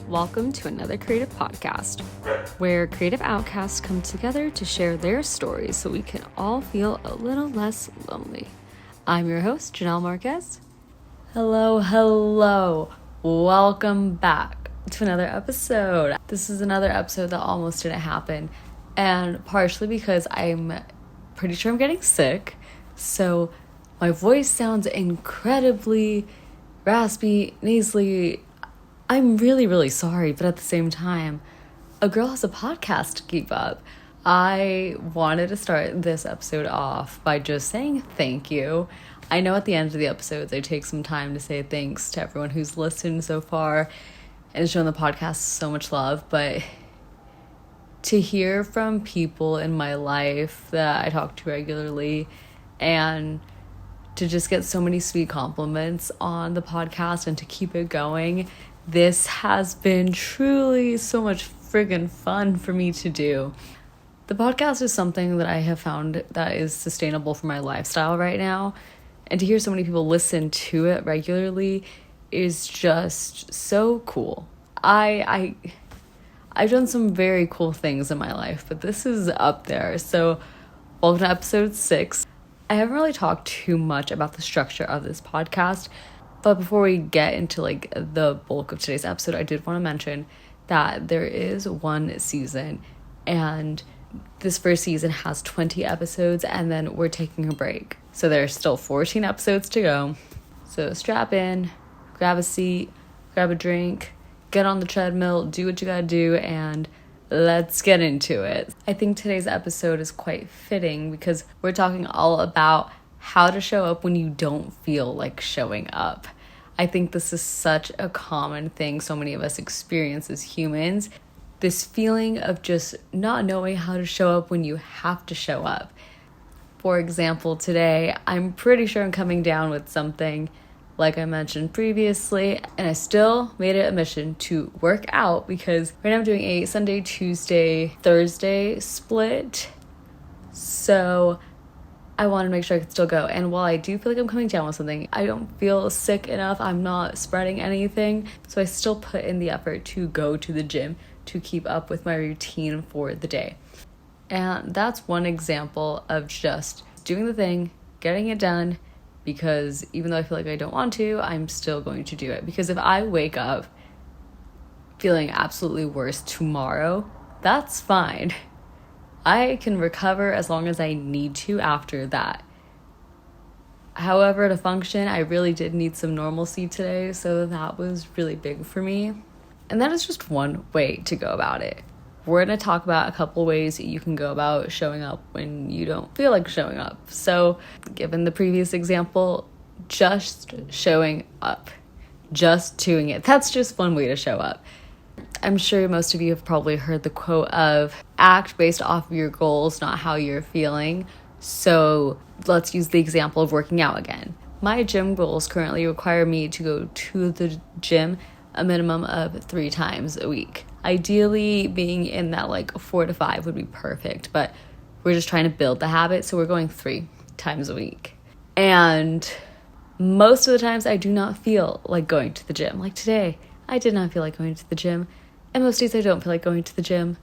Welcome to another creative podcast, where creative outcasts come together to share their stories so we can all feel a little less lonely. I'm your host, Janelle Marquez. Hello. Welcome back to another episode. This is another episode that almost didn't happen, and partially because I'm pretty sure I'm getting sick, so my voice sounds incredibly raspy, nasally. I'm really sorry, but at the same time, a girl has a podcast to keep up. I wanted to start this episode off by just saying thank you. I know at the end of the episodes, I take some time to say thanks to everyone who's listened so far and shown the podcast so much love, but to hear from people in my life that I talk to regularly and to just get so many sweet compliments on the podcast and to keep it going, this has been truly so much friggin' fun for me to do. The podcast is something that I have found that is sustainable for my lifestyle right now, and to hear so many people listen to it regularly is just so cool. I've done some very cool things in my life, but this is up there. So welcome to episode 6. I haven't really talked too much about the structure of this podcast, but before we get into the bulk of today's episode, I did want to mention that there is one season, and this first season has 20 episodes, and then we're taking a break. So there's still 14 episodes to go. So strap in, grab a seat, grab a drink, get on the treadmill, do what you gotta do, and let's get into it. I think today's episode is quite fitting because we're talking all about how to show up when you don't feel like showing up. I think this is such a common thing so many of us experience as humans. This feeling of just not knowing how to show up when you have to show up. For example, today, I'm pretty sure I'm coming down with something like I mentioned previously, and I still made it a mission to work out because right now I'm doing a Sunday, Tuesday, Thursday split. So I want to make sure I can still go. And while I do feel like I'm coming down with something, I don't feel sick enough. I'm not spreading anything. So I still put in the effort to go to the gym to keep up with my routine for the day. And that's one example of just doing the thing, getting it done, because even though I feel like I don't want to, I'm still going to do it. Because if I wake up feeling absolutely worse tomorrow, that's fine. I can recover as long as I need to after that. However, to function, I really did need some normalcy today, so that was really big for me. And that is just one way to go about it. We're going to talk about a couple ways that you can go about showing up when you don't feel like showing up. So, given the previous example, just showing up, just doing it. That's just one way to show up. I'm sure most of you have probably heard the quote of act based off of your goals, not how you're feeling. So let's use the example of working out again. My gym goals currently require me to go to the gym a minimum of 3 times a week. Ideally, being in that 4 to 5 would be perfect, but we're just trying to build the habit, so we're going 3 times a week. And most of the times I do not feel like going to the gym. Like today, I did not feel like going to the gym, and most days I don't feel like going to the gym.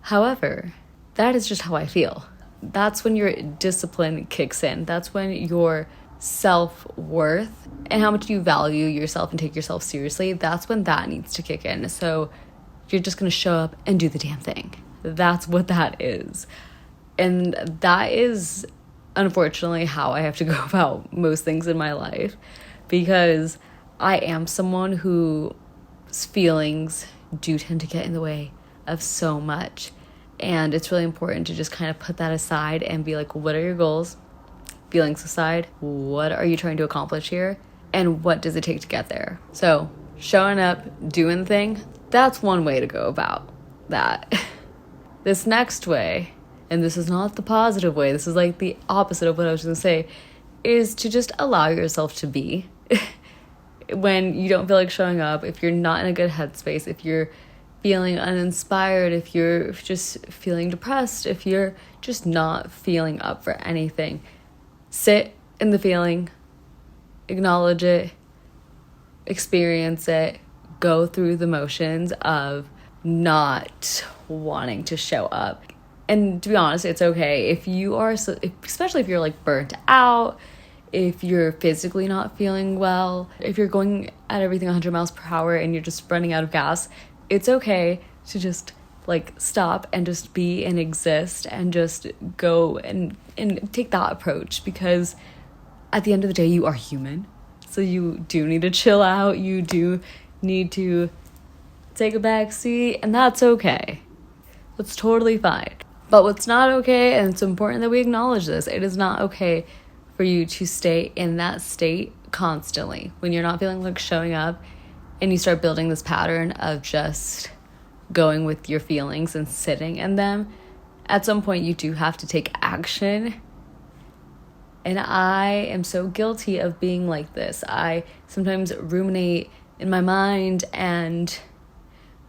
However, that is just how I feel. That's when your discipline kicks in. That's when your self-worth and how much you value yourself and take yourself seriously, that's when that needs to kick in. So you're just going to show up and do the damn thing. That's what that is. And that is, unfortunately, how I have to go about most things in my life, because I am someone whose feelings do tend to get in the way of so much. And it's really important to just kind of put that aside and be like, what are your goals? Feelings aside, what are you trying to accomplish here? And what does it take to get there? So showing up, doing the thing, that's one way to go about that. This next way, and this is not the positive way, this is like the opposite of what I was going to say, is to just allow yourself to be. When you don't feel like showing up, if you're not in a good headspace, if you're feeling uninspired, if you're just feeling depressed, if you're just not feeling up for anything, sit in the feeling, acknowledge it, experience it, go through the motions of not wanting to show up. And to be honest, it's okay if you are, especially if you're like burnt out, if you're physically not feeling well, if you're going at everything 100 miles per hour and you're just running out of gas, it's okay to just like stop and just be and exist and just go and take that approach, because at the end of the day, you are human. So you do need to chill out. You do need to take a back seat, and that's okay. That's totally fine. But what's not okay, and it's important that we acknowledge this, it is not okay for you to stay in that state constantly when you're not feeling like showing up, and you start building this pattern of just going with your feelings and sitting in them. At some point, you do have to take action. And I am so guilty of being like this. I sometimes ruminate in my mind and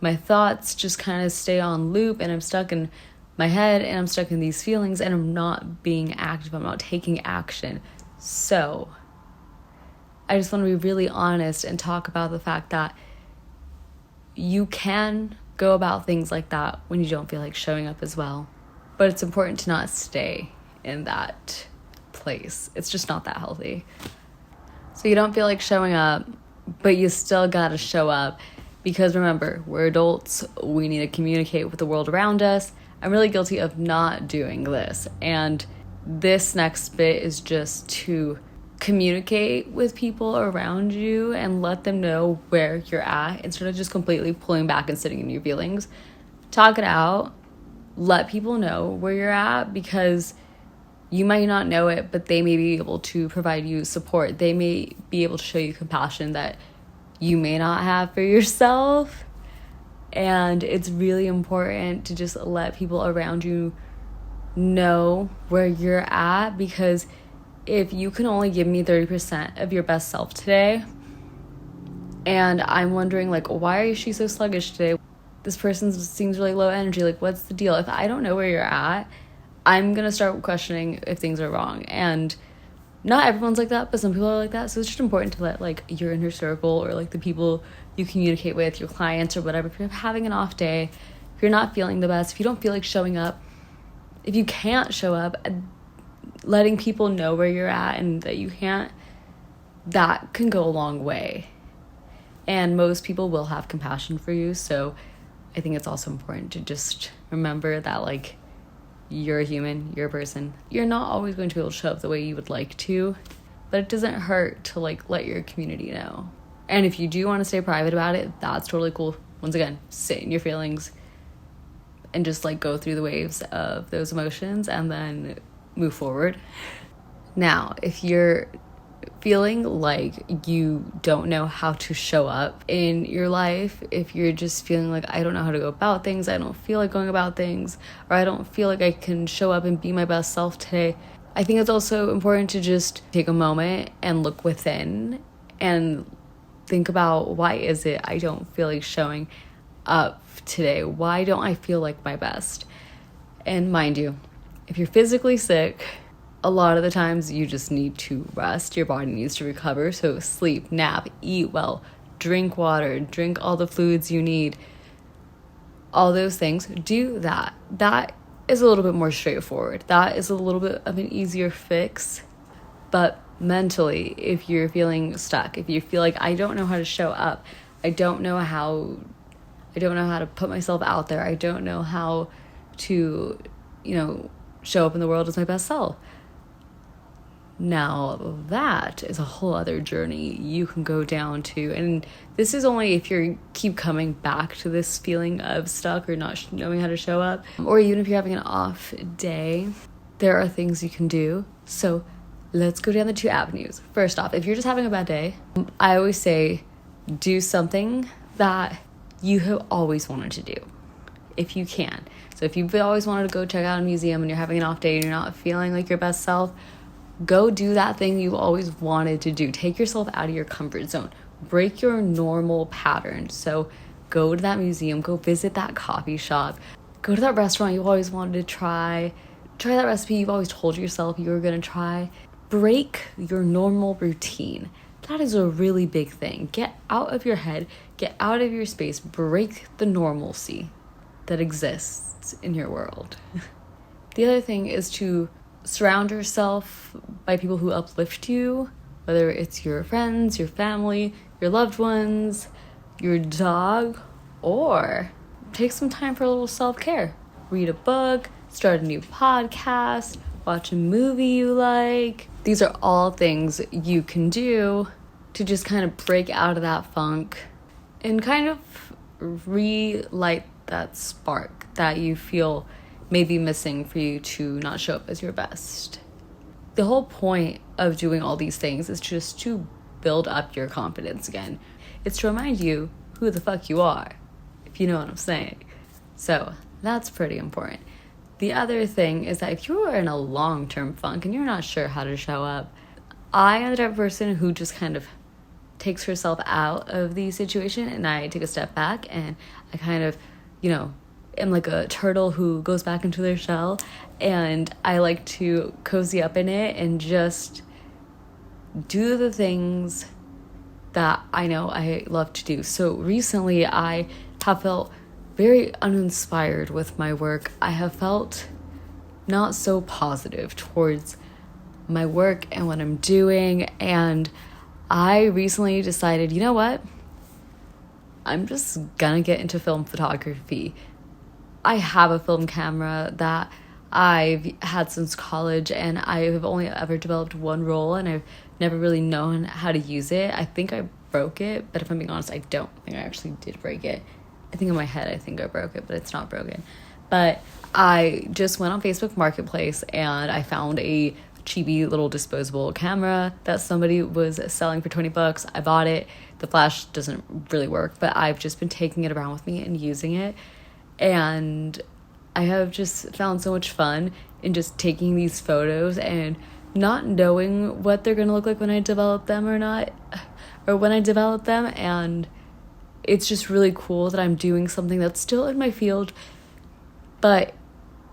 my thoughts just kind of stay on loop, and I'm stuck in my head and I'm stuck in these feelings, and I'm not being active. I'm not taking action. So I just want to be really honest and talk about the fact that you can go about things like that when you don't feel like showing up as well. But it's important to not stay in that place. It's just not that healthy. So you don't feel like showing up, but you still gotta show up, because remember, we're adults. We need to communicate with the world around us. I'm really guilty of not doing this, and this next bit is just to communicate with people around you and let them know where you're at, instead of just completely pulling back and sitting in your feelings. Talk it out. Let people know where you're at, because you might not know it, but they may be able to provide you support. They may be able to show you compassion that you may not have for yourself. And it's really important to just let people around you know where you're at, because if you can only give me 30% of your best self today, and I'm wondering, like, why is she so sluggish today? This person seems really low energy. Like, what's the deal? If I don't know where you're at, I'm going to start questioning if things are wrong. And not everyone's like that, but some people are like that. So it's just important to let, like, your inner circle, or, like, the people you communicate with, your clients or whatever, if you're having an off day, if you're not feeling the best, if you don't feel like showing up, if you can't show up, letting people know where you're at and that you can't, that can go a long way. And most people will have compassion for you. So I think it's also important to just remember that, like, you're a human, you're a person. You're not always going to be able to show up the way you would like to, but it doesn't hurt to, like, let your community know. And if you do want to stay private about it, that's totally cool. Once again, sit in your feelings and just, like, go through the waves of those emotions and then move forward. Now, if you're feeling like you don't know how to show up in your life, if you're just feeling like, I don't know how to go about things, I don't feel like going about things, or I don't feel like I can show up and be my best self today, I think it's also important to just take a moment and look within and think about, why is it I don't feel like showing up today? Why don't I feel like my best? And mind you, if you're physically sick, a lot of the times you just need to rest. Your body needs to recover. So sleep, nap, eat well, drink water, drink all the fluids you need. All those things, do that. That is a little bit more straightforward. That is a little bit of an easier fix. But mentally, if you're feeling stuck, if you feel like, I don't know how to show up, I don't know how to put myself out there, I don't know how to, show up in the world as my best self. Now, that is a whole other journey you can go down to. And this is only if you keep coming back to this feeling of stuck or not knowing how to show up. Or even if you're having an off day, there are things you can do. So let's go down the two avenues. First off, if you're just having a bad day, I always say, do something that you have always wanted to do, if you can. So if you've always wanted to go check out a museum and you're having an off day and you're not feeling like your best self, go do that thing you've always wanted to do. Take yourself out of your comfort zone. Break your normal pattern. So go to that museum, go visit that coffee shop, go to that restaurant you always wanted to try that recipe you've always told yourself you were going to try. Break your normal routine. that is a really big thing. Get out of your head, get out of your space, break the normalcy that exists in your world. The other thing is to surround yourself by people who uplift you, whether it's your friends, your family, your loved ones, your dog, or take some time for a little self-care. Read a book, start a new podcast, watch a movie you like. These are all things you can do to just kind of break out of that funk and kind of relight that spark that you feel may be missing for you to not show up as your best. The whole point of doing all these things is just to build up your confidence again. It's to remind you who the fuck you are, if you know what I'm saying. So that's pretty important. The other thing is that if you're in a long-term funk and you're not sure how to show up, I am the type of person who just kind of takes herself out of the situation, and I take a step back and I kind of, am like a turtle who goes back into their shell, and I like to cozy up in it and just do the things that I know I love to do. So recently I have felt very uninspired with my work. I have felt not so positive towards my work and what I'm doing, and I recently decided, you know what? I'm just gonna get into film photography. I have a film camera that I've had since college, and I have only ever developed one roll, and I've never really known how to use it. I think I broke it, but if I'm being honest, I don't think I actually did break it. I think in my head I think I broke it, but it's not broken. But I just went on Facebook Marketplace and I found a cheapy little disposable camera that somebody was selling for $20. I bought it. The flash doesn't really work, but I've just been taking it around with me and using it. And I have just found so much fun in just taking these photos and not knowing what they're going to look like when I develop them and it's just really cool that I'm doing something that's still in my field, but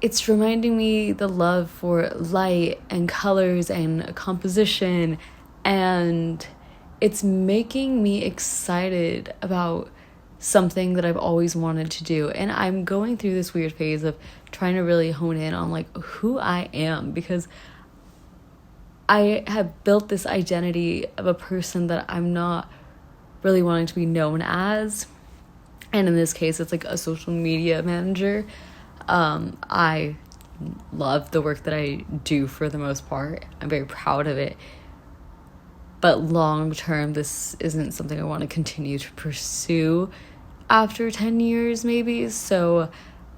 it's reminding me the love for light and colors and composition, and it's making me excited about something that I've always wanted to do. And I'm going through this weird phase of trying to really hone in on like who I am, because I have built this identity of a person that I'm not really wanting to be known as. And in this case, it's like a social media manager. I love the work that I do for the most part. I'm very proud of it. But long term, this isn't something I want to continue to pursue after 10 years maybe. So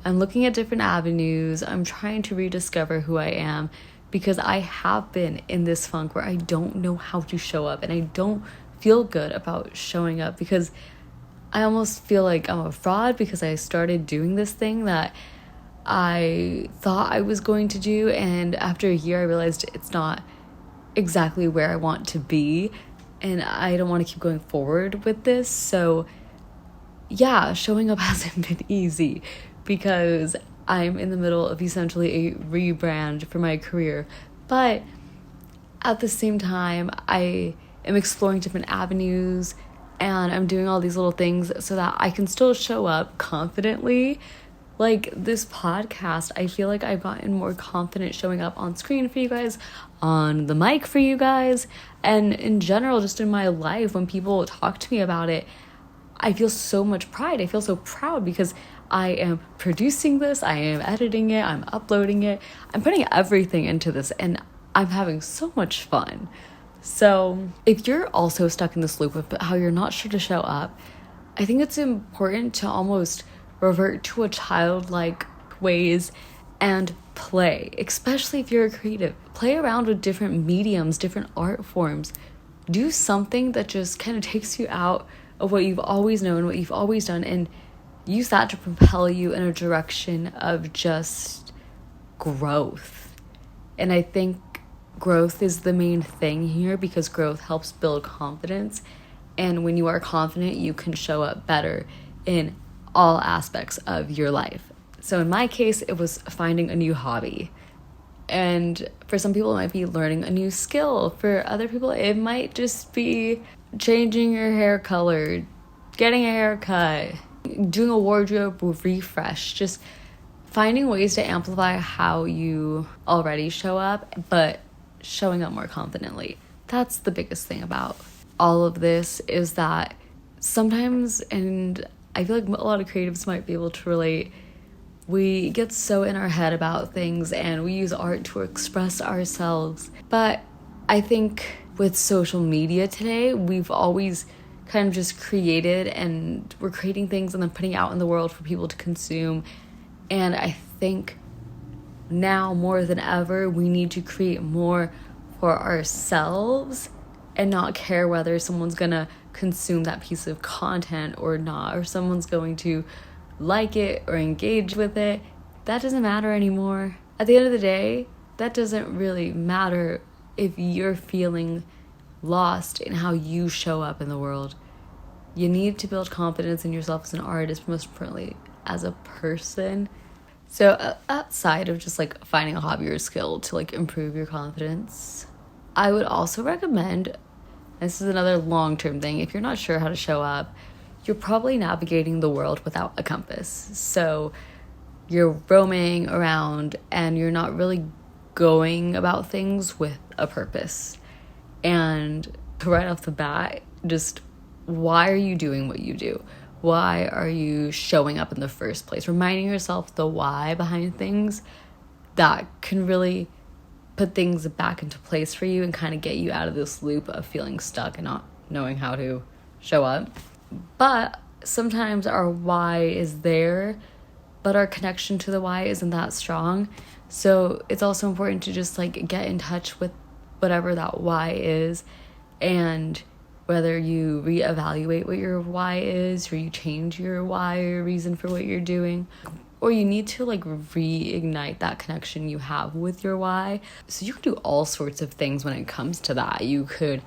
I'm looking at different avenues. I'm trying to rediscover who I am, because I have been in this funk where I don't know how to show up, and I don't feel good about showing up, because I almost feel like I'm a fraud because I started doing this thing that I thought I was going to do, and after a year I realized it's not exactly where I want to be, and I don't want to keep going forward with this. So yeah, showing up hasn't been easy because I'm in the middle of essentially a rebrand for my career, but at the same time I am exploring different avenues and I'm doing all these little things so that I can still show up confidently. Like this podcast, I feel like I've gotten more confident showing up on screen for you guys, on the mic for you guys, and in general, just in my life, when people talk to me about it, I feel so much pride. I feel so proud because I am producing this, I am editing it, I'm uploading it, I'm putting everything into this, and I'm having so much fun. So if you're also stuck in this loop of how you're not sure to show up, I think it's important to almost revert to a childlike ways and play, especially if you're a creative. Play around with different mediums, different art forms. Do something that just kind of takes you out of what you've always known, what you've always done, and use that to propel you in a direction of just growth. And I think growth is the main thing here, because growth helps build confidence, and when you are confident, you can show up better in all aspects of your life. So in my case, it was finding a new hobby. And for some people, it might be learning a new skill. For other people, it might just be changing your hair color, getting a haircut, doing a wardrobe refresh, just finding ways to amplify how you already show up, but showing up more confidently. That's the biggest thing about all of this, is that sometimes, and I feel like a lot of creatives might be able to relate, we get so in our head about things and we use art to express ourselves. But I think with social media today, we've always kind of just created, and we're creating things and then putting out in the world for people to consume. And I think now more than ever, we need to create more for ourselves and not care whether someone's gonna consume that piece of content or not, or someone's going to like it or engage with it. That doesn't matter anymore. At the end of the day, that doesn't really matter if you're feeling lost in how you show up in the world. You need to build confidence in yourself as an artist, but most importantly, as a person. So outside of just like finding a hobby or skill to like improve your confidence, I would also recommend, this is another long-term thing, if you're not sure how to show up, you're probably navigating the world without a compass. So you're roaming around and you're not really going about things with a purpose. And right off the bat, just why are you doing what you do? Why are you showing up in the first place? Reminding yourself the why behind things, that can really put things back into place for you and kind of get you out of this loop of feeling stuck and not knowing how to show up. But sometimes our why is there, but our connection to the why isn't that strong. So it's also important to just like get in touch with whatever that why is, and whether you reevaluate what your why is, or you change your why or reason for what you're doing, or you need to like reignite that connection you have with your why. So you can do all sorts of things when it comes to that. You could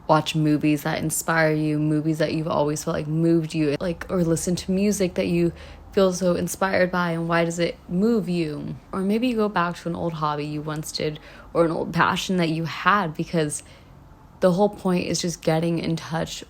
watch movies that inspire you, movies that you've always felt like moved you, like, or listen to music that you feel so inspired by, and why does it move you? Or maybe you go back to an old hobby you once did, or an old passion that you had, because the whole point is just getting in touch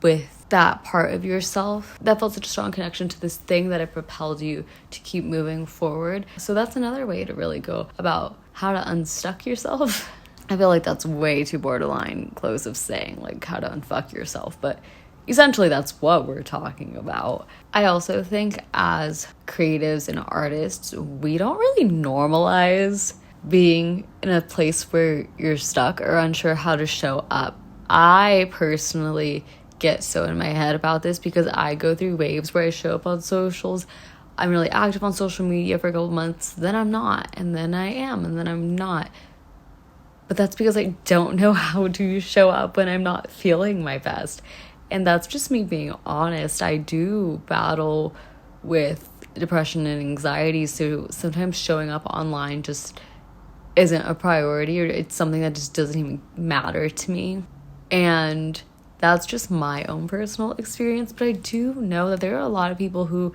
with that part of yourself that felt such a strong connection to this thing that it propelled you to keep moving forward. So that's another way to really go about how to unstuck yourself. I feel like that's way too borderline close of saying like how to unfuck yourself, but essentially that's what we're talking about. I also think as creatives and artists, we don't really normalize being in a place where you're stuck or unsure how to show up. I personally get so in my head about this because I go through waves where I show up on socials. I'm really active on social media for a couple months, then I'm not, and then I am, and then I'm not. But that's because I don't know how to show up when I'm not feeling my best. And that's just me being honest. I do battle with depression and anxiety, so sometimes showing up online just isn't a priority, or it's something that just doesn't even matter to me. And that's just my own personal experience. But I do know that there are a lot of people who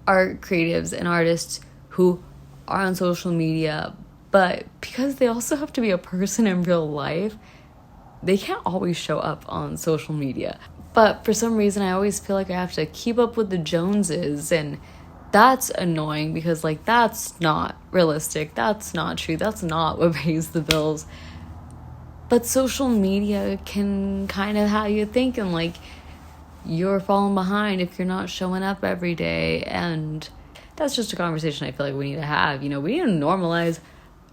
are creatives and artists who are on social media, but because they also have to be a person in real life, they can't always show up on social media. But for some reason, I always feel like I have to keep up with the Joneses, and that's annoying because, like, that's not realistic. That's not true. That's not what pays the bills. But social media can kind of have you thinking, like, you're falling behind if you're not showing up every day. And that's just a conversation I feel like we need to have. You know, we need to normalize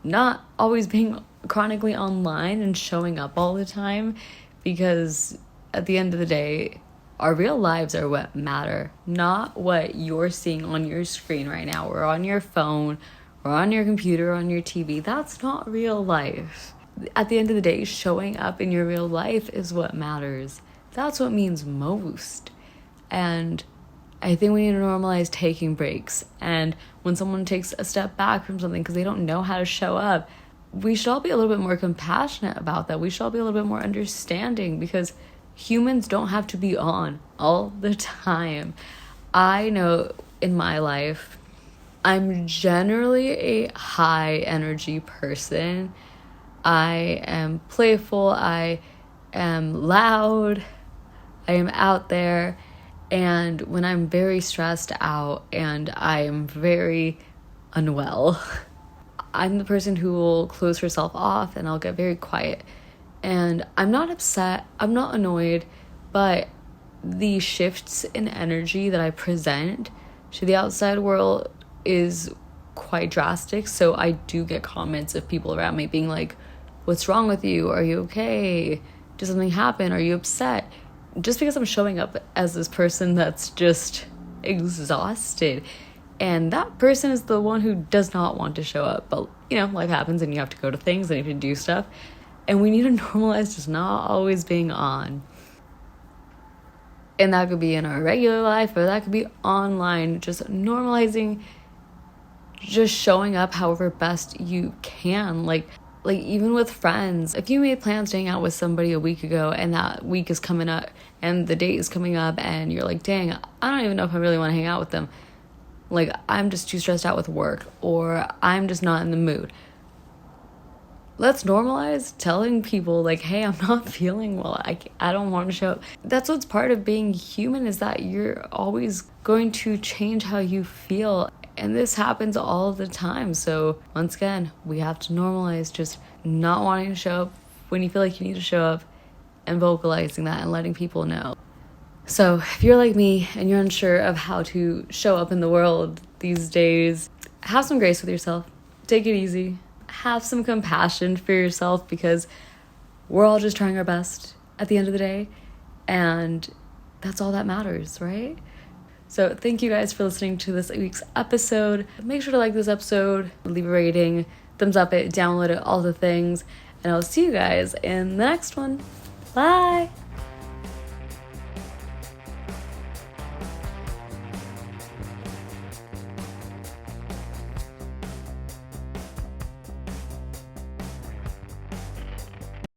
not always being chronically online and showing up all the time, because at the end of the day, our real lives are what matter, not what you're seeing on your screen right now, or on your phone, or on your computer, or on your TV. That's not real life. At the end of the day, showing up in your real life is what matters. That's what means most. And I think we need to normalize taking breaks. And when someone takes a step back from something because they don't know how to show up, we should all be a little bit more compassionate about that. We should all be a little bit more understanding, because humans don't have to be on all the time. I know in my life, I'm generally a high energy person. I am playful, I am loud, I am out there, and when I'm very stressed out and I am very unwell, I'm the person who will close herself off and I'll get very quiet. And I'm not upset, I'm not annoyed, but the shifts in energy that I present to the outside world is quite drastic. So I do get comments of people around me being like, what's wrong with you? Are you okay? Did something happen? Are you upset? Just because I'm showing up as this person that's just exhausted. And that person is the one who does not want to show up. But, life happens and you have to go to things and you have to do stuff. And we need to normalize just not always being on. And that could be in our regular life, or that could be online. Just normalizing, just showing up however best you can. Like even with friends, if you made plans to hang out with somebody a week ago and that week is coming up and the date is coming up and you're like, dang, I don't even know if I really want to hang out with them. Like, I'm just too stressed out with work, or I'm just not in the mood. Let's normalize telling people, like, hey, I'm not feeling well. I don't want to show up. That's what's part of being human, is that you're always going to change how you feel. And this happens all the time. So once again, we have to normalize just not wanting to show up when you feel like you need to show up, and vocalizing that and letting people know. So if you're like me and you're unsure of how to show up in the world these days, have some grace with yourself. Take it easy. Have some compassion for yourself, because we're all just trying our best at the end of the day. And that's all that matters, right? So thank you guys for listening to this week's episode. Make sure to like this episode, leave a rating, thumbs up it, download it, all the things. And I'll see you guys in the next one. Bye!